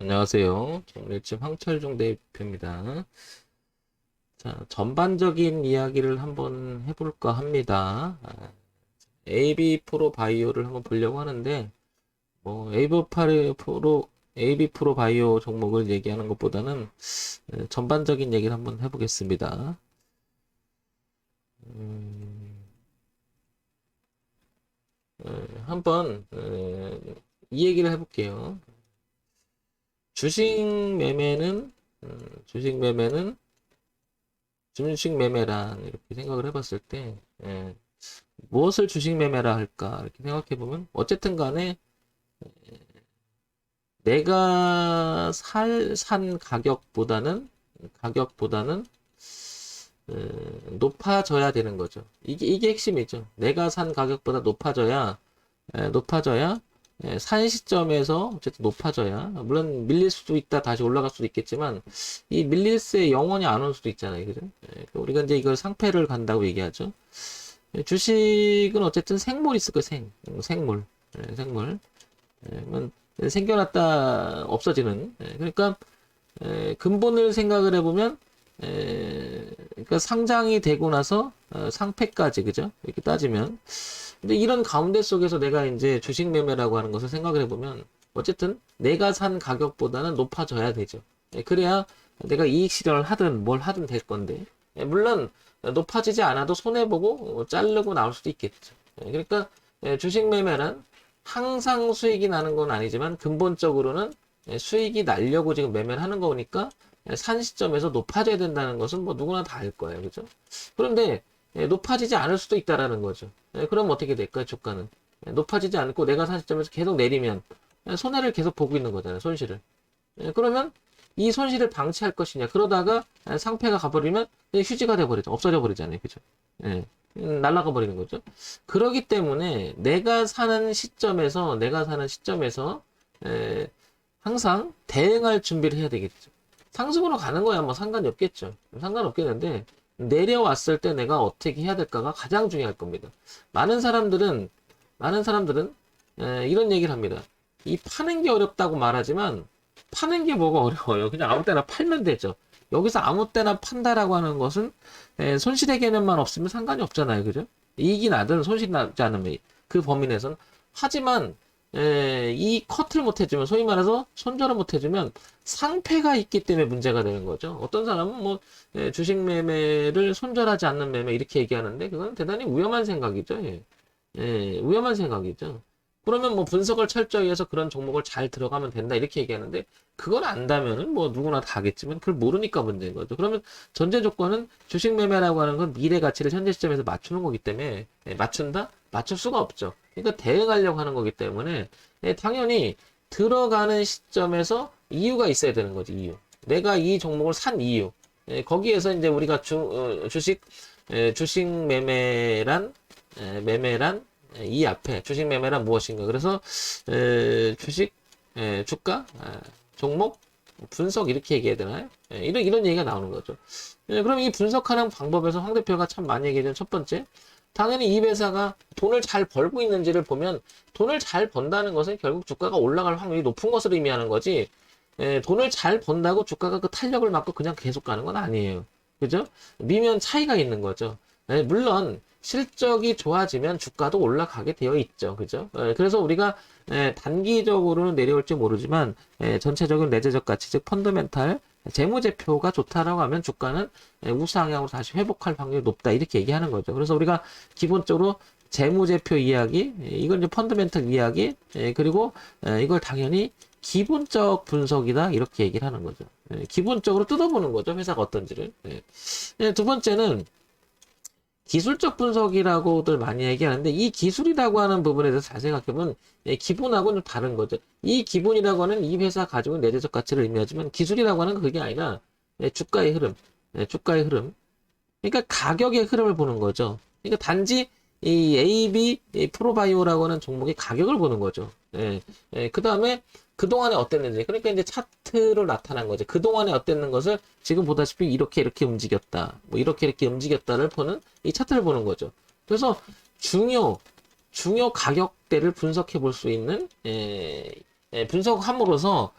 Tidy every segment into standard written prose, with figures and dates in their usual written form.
안녕하세요. 정밀집 황철중 대표입니다. 자, 전반적인 이야기를 한번 해볼까 합니다. AB 프로 바이오를 한번 보려고 하는데, AB 프로 바이오 종목을 얘기하는 것보다는 전반적인 얘기를 한번 해보겠습니다. 음, 한번 이 얘기를 해볼게요. 주식 매매는 주식 매매는 주식 매매란 이렇게 생각을 해봤을 때 무엇을 주식 매매라 할까 이렇게 생각해 보면 어쨌든 간에 내가 산 가격보다는 높아져야 되는 거죠. 이게 핵심이죠. 내가 산 가격보다 높아져야 산 시점에서 어쨌든 높아져야 물론 밀릴 수도 있다 다시 올라갈 수도 있겠지만 이 밀릴 새 영원히 안 올 수도 있잖아요. 그죠? 우리가 이제 이걸 상패를 간다고 얘기하죠. 주식은 어쨌든 생물 있을 거예요. 생물. 생물. 그러면 생겨났다 없어지는. 그러니까 근본을 생각을 해보면 그러니까 상장이 되고 나서 상패까지 그죠? 이렇게 따지면 근데 이런 가운데 속에서 내가 이제 주식 매매라고 하는 것을 생각을 해보면 어쨌든 내가 산 가격보다는 높아져야 되죠. 그래야 내가 이익 실현을 하든 뭘 하든 될 건데 물론 높아지지 않아도 손해보고 자르고 나올 수도 있겠죠. 그러니까 주식 매매란 항상 수익이 나는 건 아니지만 근본적으로는 수익이 나려고 지금 매매를 하는 거니까 산 시점에서 높아져야 된다는 것은 뭐 누구나 다 알 거예요. 그죠? 그런데 높아지지 않을 수도 있다라는 거죠. 그럼 어떻게 될까요? 주가는. 높아지지 않고 내가 산 시점에서 계속 내리면 손해를 계속 보고 있는 거잖아요. 손실을. 그러면 이 손실을 방치할 것이냐. 그러다가 상패가 가버리면 휴지가 돼버리죠. 없어져 버리잖아요. 그죠? 예. 날아가 버리는 거죠. 그러기 때문에 내가 사는 시점에서 항상 대응할 준비를 해야 되겠죠. 상승으로 가는 거야 뭐 상관이 없겠죠. 상관없겠는데 내려왔을 때 내가 어떻게 해야 될까가 가장 중요할 겁니다. 많은 사람들은 이런 얘기를 합니다. 이 파는 게 어렵다고 말하지만 파는 게 뭐가 어려워요. 그냥 아무 때나 팔면 되죠. 여기서 아무 때나 판다라고 하는 것은 손실의 개념만 없으면 상관이 없잖아요. 그죠? 이익이 나든 손실이 나지 않으면 그 범위 내에서는. 하지만 이 컷을 못 해주면 소위 말해서 손절을 못 해주면 상패가 있기 때문에 문제가 되는 거죠. 어떤 사람은 뭐 주식 매매를 손절하지 않는 매매 이렇게 얘기하는데 그건 대단히 위험한 생각이죠. 위험한 생각이죠. 그러면 뭐 분석을 철저히 해서 그런 종목을 잘 들어가면 된다 이렇게 얘기하는데 그걸 안다면은 뭐 누구나 다 하겠지만 그걸 모르니까 문제인 거죠. 그러면 전제 조건은 주식 매매라고 하는 건 미래 가치를 현재 시점에서 맞추는 거기 때문에 맞춘다? 맞출 수가 없죠. 그러니까 대응하려고 하는 거기 때문에 당연히 들어가는 시점에서 이유가 있어야 되는 거지. 이유. 내가 이 종목을 산 이유. 거기에서 이제 우리가 주식 매매란 이 앞에 주식 매매란 무엇인가. 그래서 주식 주가 종목 분석 이렇게 얘기해야 되나요? 이런 얘기가 나오는 거죠. 그럼 이 분석하는 방법에서 황 대표가 참 많이 얘기해준 첫 번째, 당연히 이 회사가 돈을 잘 벌고 있는지를 보면 돈을 잘 번다는 것은 결국 주가가 올라갈 확률이 높은 것을 의미하는 거지. 돈을 잘 번다고 주가가 그 탄력을 맞고 그냥 계속 가는 건 아니에요. 그죠? 미면 차이가 있는 거죠. 물론 실적이 좋아지면 주가도 올라가게 되어 있죠. 그죠? 그래서 우리가 단기적으로는 내려올지 모르지만 전체적인 내재적 가치, 즉 펀더멘탈 재무제표가 좋다라고 하면 주가는 우상향으로 다시 회복할 확률이 높다 이렇게 얘기하는 거죠. 그래서 우리가 기본적으로 재무제표 이야기, 이건 이제 펀더멘탈 이야기, 그리고 이걸 당연히 기본적 분석이다 이렇게 얘기를 하는 거죠. 기본적으로 뜯어보는 거죠. 회사가 어떤지를. 두 번째는 기술적 분석이라고들 많이 얘기하는데 이 기술이라고 하는 부분에 대해서 잘 생각해보면 기본하고는 좀 다른 거죠. 이 기본이라고 하는 이 회사 가지고 있는 내재적 가치를 의미하지만 기술이라고 하는 건 그게 아니라 주가의 흐름, 주가의 흐름. 그러니까 가격의 흐름을 보는 거죠. 그러니까 단지 이 AB 프로바이오라고 하는 종목의 가격을 보는 거죠. 그 다음에 그동안에 어땠는지. 그러니까 이제 차트로 나타난 거죠. 그동안에 어땠는 것을 지금 보다시피 이렇게 움직였다. 뭐 이렇게 움직였다를 보는 이 차트를 보는 거죠. 그래서 중요 가격대를 분석해 볼 수 있는 분석함으로써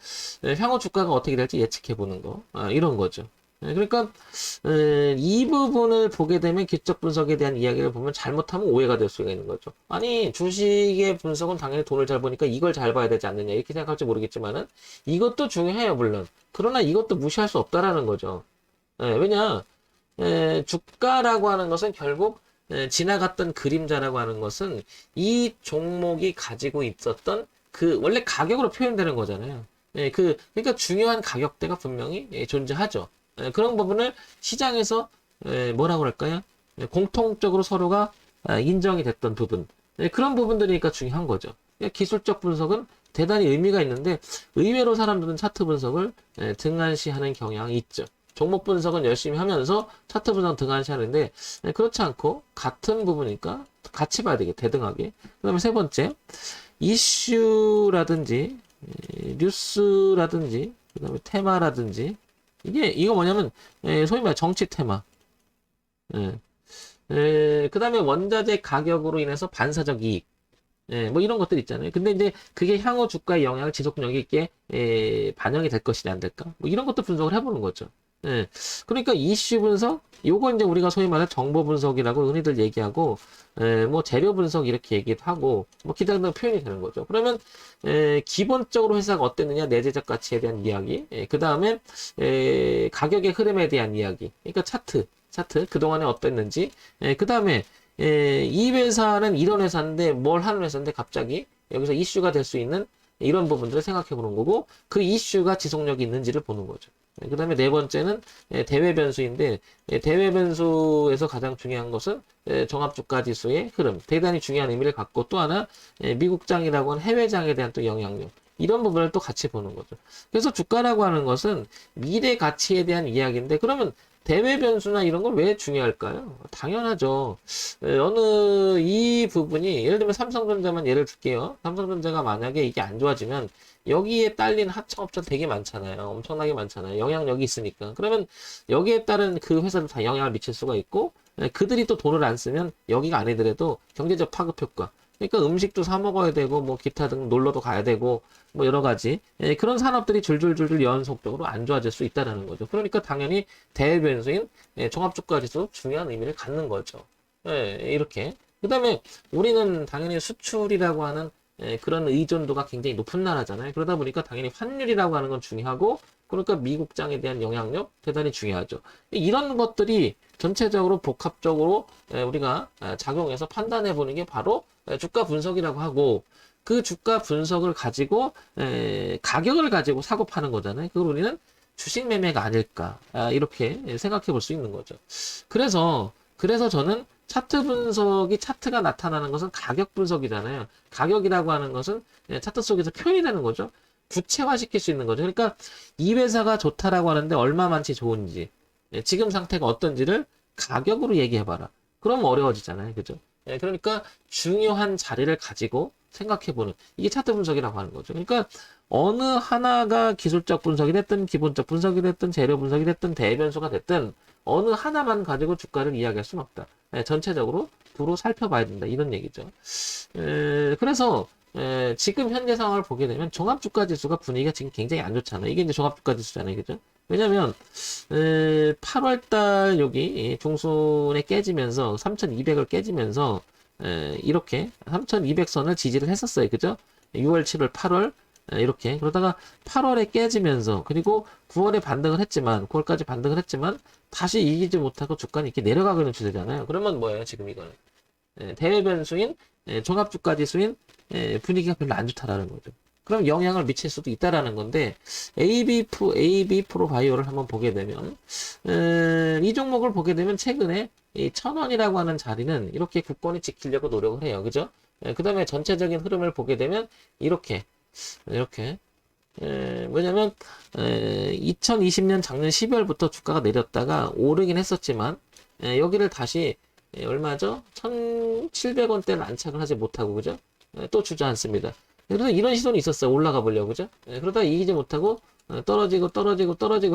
향후 주가가 어떻게 될지 예측해 보는 거, 이런 거죠. 그러니까 이 부분을 보게 되면 기적 분석에 대한 이야기를 보면 잘못하면 오해가 될 수가 있는 거죠. 아니 주식의 분석은 당연히 돈을 잘 버니까 이걸 잘 봐야 되지 않느냐 이렇게 생각할지 모르겠지만은 이것도 중요해요 물론. 그러나 이것도 무시할 수 없다라는 거죠. 왜냐 주가라고 하는 것은 결국 지나갔던 그림자라고 하는 것은 이 종목이 가지고 있었던 그 원래 가격으로 표현되는 거잖아요. 그러니까 중요한 가격대가 분명히 존재하죠. 그런 부분을 시장에서 뭐라고 할까요? 공통적으로 서로가 인정이 됐던 부분. 그런 부분들이니까 중요한 거죠. 기술적 분석은 대단히 의미가 있는데 의외로 사람들은 차트 분석을 등한시하는 경향이 있죠. 종목 분석은 열심히 하면서 차트 분석 등한시하는데 그렇지 않고 같은 부분이니까 같이 봐야 되게 대등하게. 그 다음에 세 번째 이슈라든지 뉴스라든지 그 다음에 테마라든지 이거 뭐냐면 소위 말해 정치 테마. 그 다음에 원자재 가격으로 인해서 반사적 이익. 뭐 이런 것들 있잖아요. 근데 이제 그게 향후 주가의 영향을 지속력 있게 반영이 될 것이냐 안 될까? 뭐 이런 것도 분석을 해보는 거죠. 그러니까 이슈 분석, 요거 이제 우리가 소위 말해 정보 분석이라고 흔히들 얘기하고, 뭐 재료 분석 이렇게 얘기도 하고, 뭐 기타 등등 표현이 되는 거죠. 그러면 기본적으로 회사가 어땠느냐, 내재적 가치에 대한 이야기, 그 다음에 가격의 흐름에 대한 이야기, 그러니까 차트 그동안에 어땠는지, 그 다음에 이 회사는 이런 회사인데 뭘 하는 회사인데 갑자기 여기서 이슈가 될 수 있는 이런 부분들을 생각해 보는 거고 그 이슈가 지속력이 있는지를 보는 거죠. 그 다음에 네 번째는 대외 변수인데 대외 변수에서 가장 중요한 것은 종합주가지수의 흐름 대단히 중요한 의미를 갖고 또 하나 미국장이라고 하는 해외장에 대한 또 영향력 이런 부분을 또 같이 보는 거죠. 그래서 주가라고 하는 것은 미래 가치에 대한 이야기인데 그러면 대외 변수나 이런 건 왜 중요할까요? 당연하죠. 어느 이 부분이 예를 들면 삼성전자만 예를 들게요. 삼성전자가 만약에 이게 안 좋아지면 여기에 딸린 하청업체 되게 많잖아요. 엄청나게 많잖아요. 영향력이 있으니까. 그러면 여기에 따른 그 회사도 다 영향을 미칠 수가 있고 그들이 또 돈을 안 쓰면 여기가 아니더라도 경제적 파급 효과. 그러니까 음식도 사 먹어야 되고 뭐 기타 등 놀러도 가야 되고 뭐 여러 가지 그런 산업들이 줄줄줄줄 연속적으로 안 좋아질 수 있다라는 거죠. 그러니까 당연히 대외 변수인 종합주가지수 중요한 의미를 갖는 거죠. 이렇게. 그다음에 우리는 당연히 수출이라고 하는 그런 의존도가 굉장히 높은 나라잖아요. 그러다 보니까 당연히 환율이라고 하는 건 중요하고 그러니까 미국장에 대한 영향력 대단히 중요하죠. 이런 것들이 전체적으로 복합적으로 우리가 작용해서 판단해 보는 게 바로 주가 분석이라고 하고 그 주가 분석을 가지고 가격을 가지고 사고 파는 거잖아요. 그걸 우리는 주식 매매가 아닐까 이렇게 생각해 볼 수 있는 거죠. 그래서 저는 차트 분석이 차트가 나타나는 것은 가격 분석이잖아요. 가격이라고 하는 것은 차트 속에서 표현이 되는 거죠. 구체화시킬 수 있는 거죠. 그러니까 이 회사가 좋다라고 하는데 얼마만치 좋은지 지금 상태가 어떤지를 가격으로 얘기해봐라. 그럼 어려워지잖아요. 그죠? 그러니까 중요한 자리를 가지고 생각해보는 이게 차트 분석이라고 하는 거죠. 그러니까 어느 하나가 기술적 분석이 됐든 기본적 분석이 됐든 재료 분석이 됐든 대변수가 됐든 어느 하나만 가지고 주가를 이야기할 수는 없다. 전체적으로 두루 살펴봐야 된다. 이런 얘기죠. 그래서 지금 현재 상황을 보게 되면 종합주가지수가 분위기가 지금 굉장히 안 좋잖아요. 이게 이제 종합주가지수잖아요. 그죠? 왜냐면 8월달 여기 중순에 깨지면서 3200을 깨지면서 이렇게 3200선을 지지를 했었어요. 그죠? 6월, 7월, 8월 이렇게 그러다가 8월에 깨지면서 그리고 9월에 반등을 했지만 9월까지 반등을 했지만 다시 이기지 못하고 주가는 이렇게 내려가고 있는 추세잖아요. 그러면 뭐예요? 지금 이거는 대외 변수인 종합주가지수인 분위기가 별로 안 좋다라는 거죠. 그럼 영향을 미칠 수도 있다라는 건데 AB 프로바이오를 한번 보게 되면 이 종목을 보게 되면 최근에 이 1000원이라고 하는 자리는 이렇게 굳건히 지키려고 노력을 해요. 그죠? 그 다음에 전체적인 흐름을 보게 되면 이렇게 뭐냐면 2020년 작년 12월부터 주가가 내렸다가 오르긴 했었지만 여기를 다시 얼마죠? 1700원대를 안착을 하지 못하고 그죠? 또 주저앉습니다. 그래서 이런 시도는 있었어요. 올라가 보려고 그죠? 그러다가 이기지 못하고 떨어지고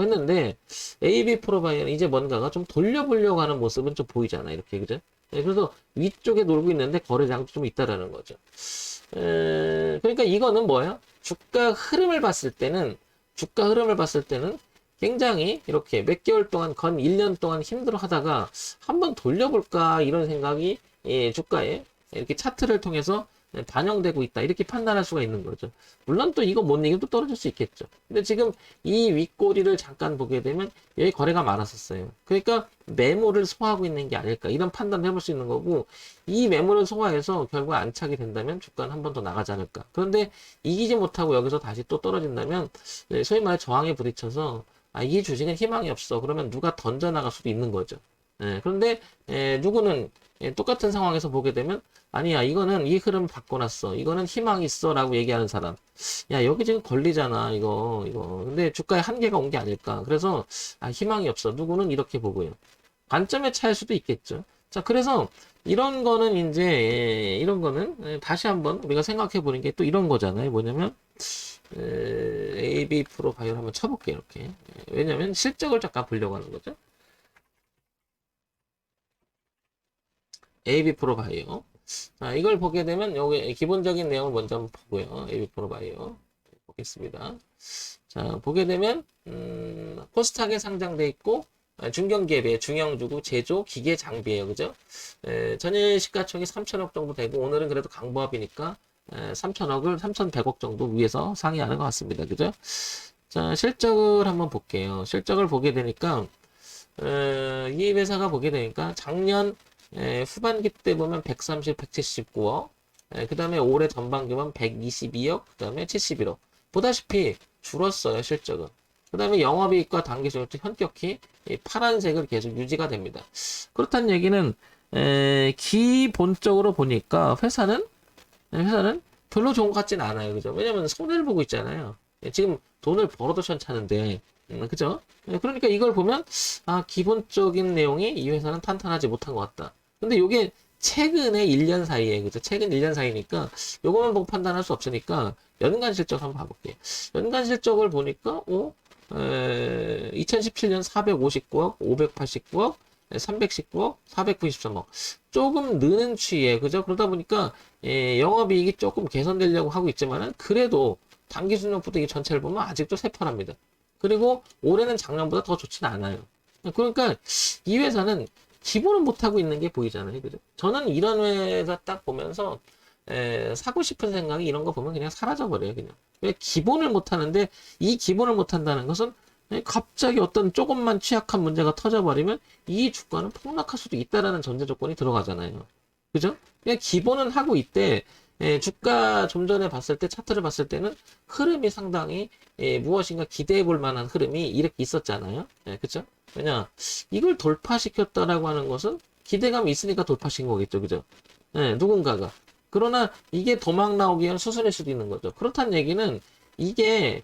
했는데 AB 프로바이어는 이제 뭔가가 좀 돌려보려고 하는 모습은 좀 보이잖아. 이렇게 그죠? 그래서 위쪽에 놀고 있는데 거래량도 좀 있다라는 거죠. 그러니까 이거는 뭐예요? 주가 흐름을 봤을 때는 굉장히 이렇게 몇 개월 동안, 건 1년 동안 힘들어 하다가 한번 돌려볼까 이런 생각이 주가에 이렇게 차트를 통해서 반영되고 있다. 이렇게 판단할 수가 있는 거죠. 물론 또 이거 못 이기면 또 떨어질 수 있겠죠. 근데 지금 이 윗꼬리를 잠깐 보게 되면 여기 거래가 많았었어요. 그러니까 매물을 소화하고 있는 게 아닐까. 이런 판단을 해볼 수 있는 거고, 이 매물을 소화해서 결국 안착이 된다면 주가는 한 번 더 나가지 않을까. 그런데 이기지 못하고 여기서 다시 또 떨어진다면 소위 말해 저항에 부딪혀서 이 주식은 희망이 없어. 그러면 누가 던져 나갈 수도 있는 거죠. 그런데 누구는 똑같은 상황에서 보게 되면 아니야, 이거는 이 흐름 바꿔놨어. 이거는 희망이 있어. 라고 얘기하는 사람. 야, 여기 지금 걸리잖아. 이거. 근데 주가에 한계가 온 게 아닐까. 그래서, 희망이 없어. 누구는 이렇게 보고요. 관점의 차일 수도 있겠죠. 자, 그래서 이런 거는 이런 거는 다시 한번 우리가 생각해 보는 게 또 이런 거잖아요. 뭐냐면, AB 프로바이오를 한번 쳐볼게요. 이렇게. 왜냐면 실적을 잠깐 보려고 하는 거죠. AB 프로바이오. 자, 이걸 보게 되면 여기 기본적인 내용을 먼저 한번 보고요. AB 프로바이오 보겠습니다. 자, 보게 되면 코스닥에 상장돼 있고 중견기업이에요. 중형주고 제조, 기계, 장비예요. 그죠? 전일 시가총이 3천억 정도 되고 오늘은 그래도 강보합이니까 3천억을 3,100억 정도 위에서 상회하는 것 같습니다. 그죠? 자, 실적을 한번 볼게요. 실적을 보게 되니까 이 회사가 보게 되니까 작년 후반기 때 보면 130, 179억, 그 다음에 올해 전반기만 122억, 그 다음에 71억. 보다시피 줄었어요, 실적은. 그 다음에 영업이익과 당기순이익도 현격히 파란색을 계속 유지가 됩니다. 그렇다는 얘기는, 기본적으로 보니까 회사는 별로 좋은 것 같진 않아요. 그죠? 왜냐면 손해를 보고 있잖아요. 지금 돈을 벌어도 현찮은데, 그죠? 그러니까 이걸 보면, 기본적인 내용이 이 회사는 탄탄하지 못한 것 같다. 근데 요게 최근에 1년 사이에, 그죠? 최근 1년 사이니까 요거만 보고 판단할 수 없으니까 연간 실적 한번 봐볼게요. 연간 실적을 보니까, 2017년 459억, 589억, 319억, 493억. 조금 느는 추이에, 그죠? 그러다 보니까, 영업이익이 조금 개선되려고 하고 있지만은, 그래도 당기순이익보다 이 전체를 보면 아직도 새파랍니다. 그리고 올해는 작년보다 더 좋진 않아요. 그러니까 이 회사는 기본은 못하고 있는 게 보이잖아요. 그죠? 저는 이런 회사 딱 보면서 사고 싶은 생각이 이런 거 보면 그냥 사라져버려요. 그냥. 왜 기본을 못하는데 이 기본을 못한다는 것은 갑자기 어떤 조금만 취약한 문제가 터져버리면 이 주가는 폭락할 수도 있다라는 전제 조건이 들어가잖아요. 그죠? 그냥 기본은 하고 있대. 주가 좀 전에 봤을 때 차트를 봤을 때는 흐름이 상당히 무엇인가 기대해 볼 만한 흐름이 이렇게 있었잖아요. 그죠? 왜냐 이걸 돌파시켰다라고 하는 것은 기대감이 있으니까 돌파시킨 거겠죠. 그죠? 누군가가. 그러나 이게 도망 나오기 위한 수순일 수도 있는 거죠. 그렇다는 얘기는 이게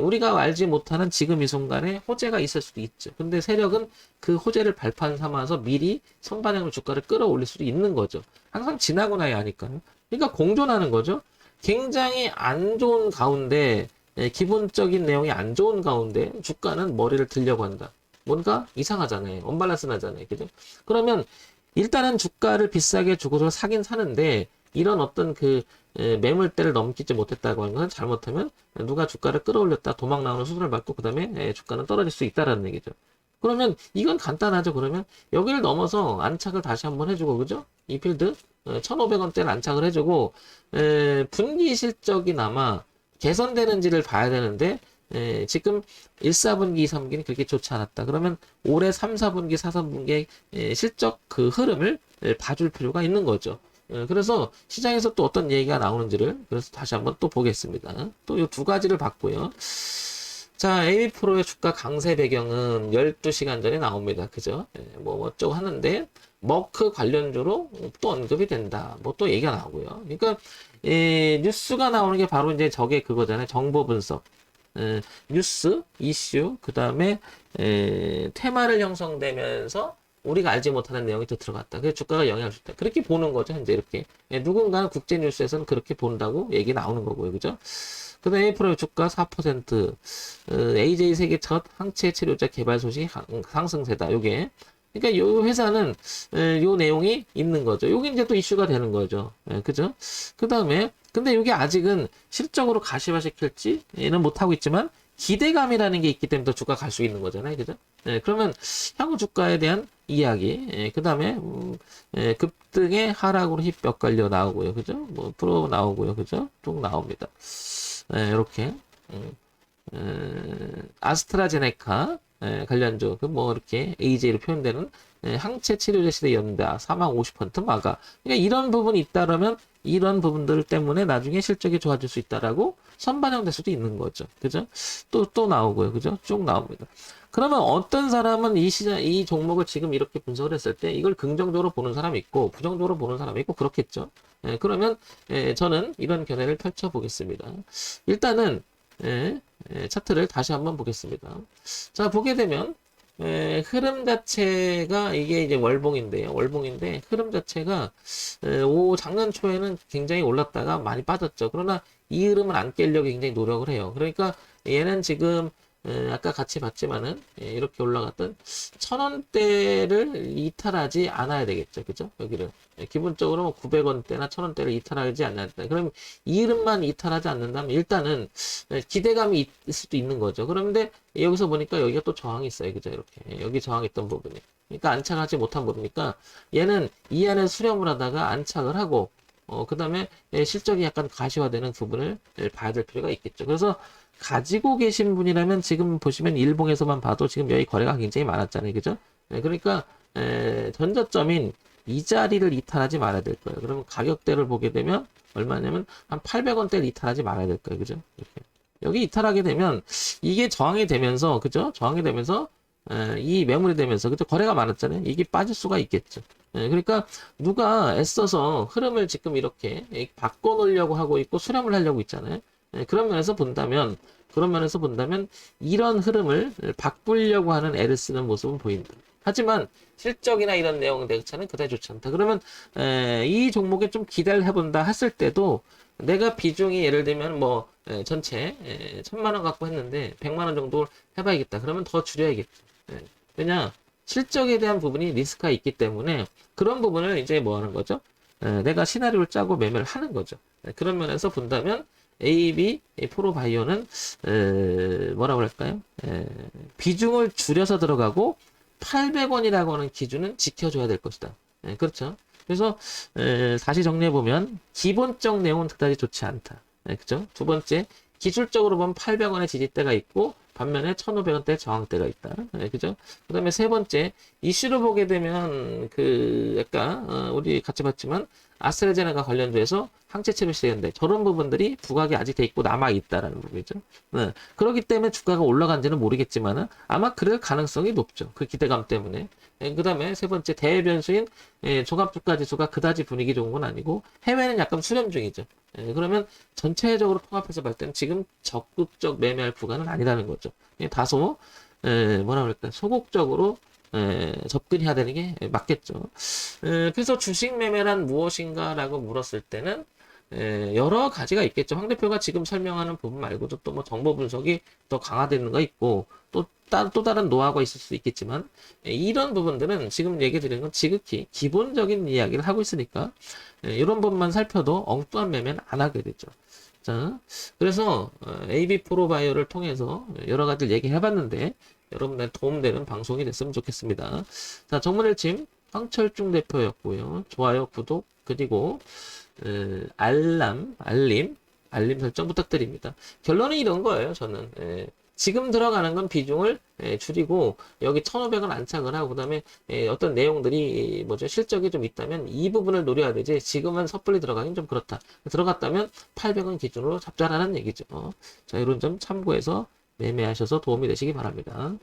우리가 알지 못하는 지금 이 순간에 호재가 있을 수도 있죠. 근데 세력은 그 호재를 발판 삼아서 미리 선반영을 주가를 끌어올릴 수도 있는 거죠. 항상 지나고 나야 하니까요. 그러니까 공존하는 거죠. 굉장히 안 좋은 가운데 기본적인 내용이 안 좋은 가운데 주가는 머리를 들려고 한다. 뭔가 이상하잖아요. 언밸런스 나잖아요. 그죠? 그러면 일단은 주가를 비싸게 주고서 사긴 사는데 이런 어떤 그 매물대를 넘기지 못했다고 하는 건 잘못하면 누가 주가를 끌어올렸다 도망 나오는 수순을 밟고 그 다음에 주가는 떨어질 수 있다라는 얘기죠. 그러면 이건 간단하죠. 그러면 여기를 넘어서 안착을 다시 한번 해주고 그죠? 이 필드 1,500원대를 안착을 해주고 분기 실적이나마 개선되는지를 봐야 되는데 지금 1, 4분기, 2, 3분기는 그렇게 좋지 않았다. 그러면 올해 3, 4분기, 4, 3분기의 실적 그 흐름을 봐줄 필요가 있는 거죠. 그래서 시장에서 또 어떤 얘기가 나오는지를 그래서 다시 한번 또 보겠습니다. 또 이 두 가지를 봤고요. 자, AB프로의 주가 강세 배경은 12시간 전에 나옵니다. 그죠? 뭐 어쩌고 하는데 머크 관련주로 또 언급이 된다. 뭐 또 얘기가 나오고요. 그러니까 뉴스가 나오는 게 바로 이제 저게 그거잖아요. 정보 분석. 뉴스, 이슈, 그 다음에 테마를 형성되면서 우리가 알지 못하는 내용이 또 들어갔다. 그래서 주가가 영향을 줬다. 그렇게 보는 거죠. 현재 이렇게. 누군가는 국제 뉴스에서는 그렇게 본다고 얘기 나오는 거고요. 그죠? 그 다음에 에이프로의 주가 4%, AJ 세계 첫 항체 치료제 개발 소식 상승세다. 요게. 그러니까 요 회사는 요 내용이 있는 거죠. 요게 이제 또 이슈가 되는 거죠. 그죠? 그 다음에 근데 이게 아직은 실적으로 가시화시킬지는 못하고 있지만 기대감이라는 게 있기 때문에 더 주가 갈 수 있는 거잖아요. 그죠? 예, 그러면 향후 주가에 대한 이야기, 예, 그 다음에, 예, 급등의 하락으로 힙벽 관려 나오고요. 그죠? 뭐, 프로 나오고요. 그죠? 쭉 나옵니다. 예, 이렇게. 아스트라제네카 관련주 그 뭐 이렇게 AJ로 표현되는 항체 치료제 시대 연다 사망 50% 마가. 그러니까 이런 부분이 있다라면 이런 부분들 때문에 나중에 실적이 좋아질 수 있다라고 선반영될 수도 있는 거죠. 그죠? 또 나오고요. 그죠? 쭉 나옵니다. 그러면 어떤 사람은 이 종목을 지금 이렇게 분석을 했을 때 이걸 긍정적으로 보는 사람이 있고 부정적으로 보는 사람이 있고 그렇겠죠. 그러면 저는 이런 견해를 펼쳐 보겠습니다. 일단은 차트를 다시 한번 보겠습니다. 자, 보게 되면 흐름 자체가 이게 이제 월봉인데요. 월봉인데 흐름 자체가 작년 초에는 굉장히 올랐다가 많이 빠졌죠. 그러나 이 흐름을 안 깨려고 굉장히 노력을 해요. 그러니까 얘는 지금 아까 같이 봤지만은 이렇게 올라갔던 1,000원대를 이탈하지 않아야 되겠죠. 그죠? 여기를 기본적으로 900원대나 1,000원대를 이탈하지 않는다. 그럼 이 흐름만 이탈하지 않는다면 일단은 기대감이 있을 수도 있는 거죠. 그런데 여기서 보니까 여기가 또 저항이 있어요. 그죠? 이렇게 여기 저항했던 부분이. 그러니까 안착하지 못한 부분이니까 얘는 이 안에 수렴을 하다가 안착을 하고 그 다음에 실적이 약간 가시화되는 부분을 봐야 될 필요가 있겠죠. 그래서 가지고 계신 분이라면 지금 보시면 일봉에서만 봐도 지금 여기 거래가 굉장히 많았잖아요. 그죠? 그러니까 전저점인 이 자리를 이탈하지 말아야 될 거예요. 그러면 가격대를 보게 되면 얼마냐면 한 800원대를 이탈하지 말아야 될 거예요. 그죠? 이렇게. 여기 이탈하게 되면 이게 저항이 되면서 그죠? 저항이 되면서 이 매물이 되면서 그죠? 거래가 많았잖아요. 이게 빠질 수가 있겠죠. 그러니까 누가 애써서 흐름을 지금 이렇게 바꿔놓으려고 하고 있고 수렴을 하려고 있잖아요. 그런 면에서 본다면 이런 흐름을 바꾸려고 하는 애를 쓰는 모습은 보인다. 하지만 실적이나 이런 내용 대처는 그다지 좋지 않다. 그러면 이 종목에 좀 기대를 해본다 했을 때도 내가 비중이 예를 들면 뭐 전체 1,000만 원 갖고 했는데 100만 원 정도 해봐야겠다. 그러면 더 줄여야겠죠. 왜냐 실적에 대한 부분이 리스크가 있기 때문에 그런 부분을 이제 뭐 하는 거죠? 내가 시나리오를 짜고 매매를 하는 거죠. 그런 면에서 본다면 AB 프로바이오는 뭐라고 할까요? 비중을 줄여서 들어가고 800원이라고 하는 기준은 지켜줘야 될 것이다. 그렇죠. 그래서 다시 정리해 보면 기본적 내용은 그다지 좋지 않다. 그죠? 두 번째 기술적으로 보면 800원의 지지대가 있고 반면에 1,500원대 저항대가 있다. 그죠? 그 다음에 세 번째 이슈로 보게 되면 약간 우리 같이 봤지만 아스트라제네카 관련주에서 항체 치료 시대인데 저런 부분들이 부각이 아직 돼 있고 남아 있다라는 부분이죠. 그렇기 때문에 주가가 올라간지는 모르겠지만은 아마 그럴 가능성이 높죠. 그 기대감 때문에. 그 다음에 세 번째 대변수인 종합주가지수가 그다지 분위기 좋은 건 아니고 해외는 약간 수렴 중이죠. 그러면 전체적으로 통합해서 봤을 때는 지금 적극적 매매할 구간은 아니라는 거죠. 다소 뭐라 그럴까 소극적으로 접근해야 되는 게 맞겠죠. 그래서 주식 매매란 무엇인가라고 물었을 때는 여러 가지가 있겠죠. 황 대표가 지금 설명하는 부분 말고도 또 뭐 정보 분석이 더 강화되는 거 있고 또 다른 노하우가 있을 수 있겠지만 이런 부분들은 지금 얘기 드리는 건 지극히 기본적인 이야기를 하고 있으니까 이런 부분만 살펴도 엉뚱한 매매는 안 하게 되죠. 자, 그래서 AB 프로바이오를 통해서 여러 가지를 얘기해 봤는데 여러분들 도움되는 방송이 됐으면 좋겠습니다. 자, 정문일침 황철중 대표였고요. 좋아요, 구독, 그리고 알림 설정 부탁드립니다. 결론은 이런 거예요, 저는. 지금 들어가는 건 비중을 줄이고 여기 1,500원 안착을 하고 그다음에 어떤 내용들이 뭐죠 실적이 좀 있다면 이 부분을 노려야 되지 지금은 섣불리 들어가긴 좀 그렇다. 들어갔다면 800원 기준으로 잡자라는 얘기죠. 자, 이런 점 참고해서 매매하셔서 도움이 되시기 바랍니다.